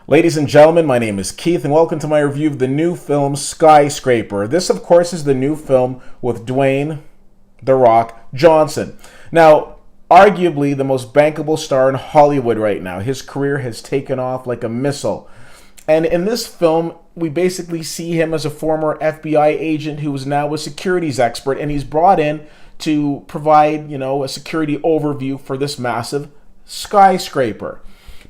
Ladies and gentlemen, my name is Keith, and welcome to my review of the new film Skyscraper. This, of course, is the new film with Dwayne "The Rock" Johnson. Now, arguably the most bankable star in Hollywood right now. His career has taken off like a missile. And in this film, we basically see him as a former FBI agent who is now a securities expert, and he's brought in to provide, a security overview for this massive skyscraper.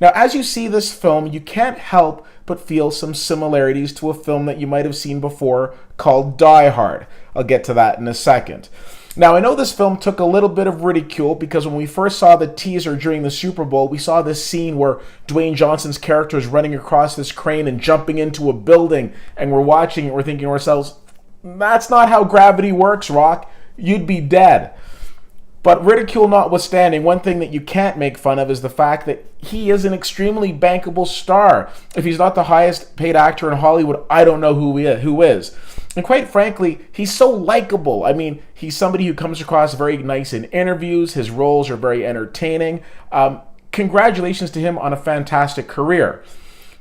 Now, as you see this film, you can't help but feel some similarities to a film that you might have seen before called Die Hard. I'll get to that in a second. Now, I know this film took a little bit of ridicule because when we first saw the teaser during the Super Bowl, we saw this scene where Dwayne Johnson's character is running across this crane and jumping into a building, and we're watching it, we're thinking to ourselves, that's not how gravity works, Rock. You'd be dead. But ridicule notwithstanding, one thing that you can't make fun of is the fact that he is an extremely bankable star. If he's not the highest paid actor in Hollywood, I don't know who is. And quite frankly, he's so likable. I mean, he's somebody who comes across very nice in interviews. His roles are very entertaining. Congratulations to him on a fantastic career.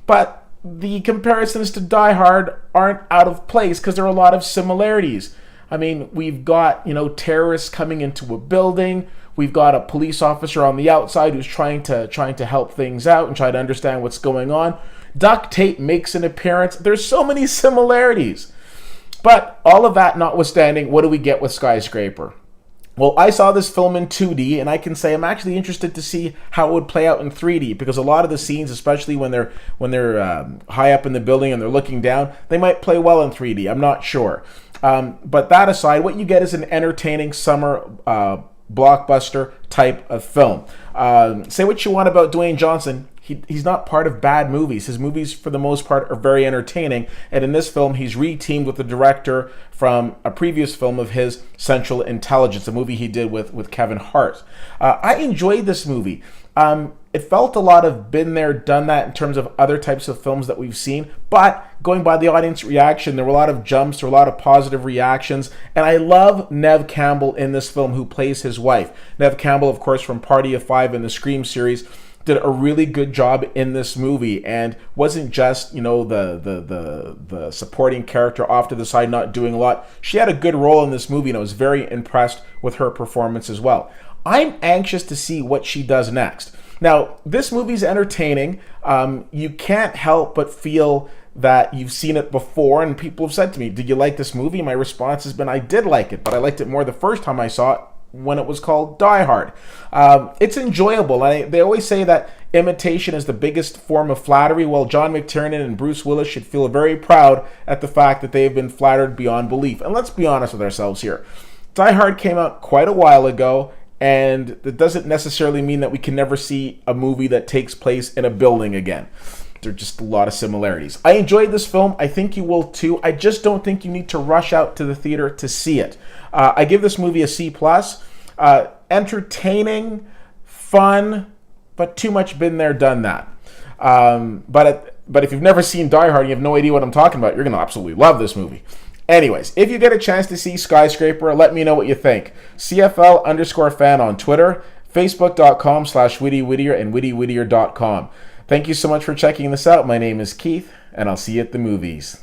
But the comparisons to Die Hard aren't out of place because there are a lot of similarities. I mean, we've got, terrorists coming into a building. We've got a police officer on the outside who's trying to help things out and try to understand what's going on. Duct tape makes an appearance. There's so many similarities. But all of that notwithstanding, what do we get with Skyscraper? Well, I saw this film in 2D, and I can say I'm actually interested to see how it would play out in 3D, because a lot of the scenes, especially when they're high up in the building and they're looking down, they might play well in 3D. I'm not sure. But that aside, what you get is an entertaining summer blockbuster type of film. Say what you want about Dwayne Johnson. He's not part of bad movies. His movies, for the most part, are very entertaining. And in this film, he's re-teamed with the director from a previous film of his, Central Intelligence, a movie he did with Kevin Hart. I enjoyed this movie. It felt a lot of been there, done that in terms of other types of films that we've seen. But going by the audience reaction, there were a lot of jumps, there were a lot of positive reactions. And I love Neve Campbell in this film, who plays his wife. Neve Campbell, of course, from Party of Five and the Scream series, did a really good job in this movie and wasn't just, the supporting character off to the side not doing a lot. She had a good role in this movie, and I was very impressed with her performance as well. I'm anxious to see what she does next. Now, this movie's entertaining. You can't help but feel that you've seen it before, and people have said to me, did you like this movie? My response has been, I did like it, but I liked it more the first time I saw it, when it was called Die Hard. It's enjoyable. They always say that imitation is the biggest form of flattery. Well, John McTiernan and Bruce Willis should feel very proud at the fact that they have been flattered beyond belief. And let's be honest with ourselves here. Die Hard came out quite a while ago, and that doesn't necessarily mean that we can never see a movie that takes place in a building again. There are just a lot of similarities. I enjoyed this film. I think you will too. I just don't think you need to rush out to the theater to see it. I give this movie a C+. Entertaining, fun, but too much been there, done that. But if you've never seen Die Hard and you have no idea what I'm talking about, you're going to absolutely love this movie. Anyways, if you get a chance to see Skyscraper, let me know what you think. CFL_fan on Twitter, Facebook.com/WittyWhittier and WittyWhittier.com. Thank you so much for checking this out. My name is Keith, and I'll see you at the movies.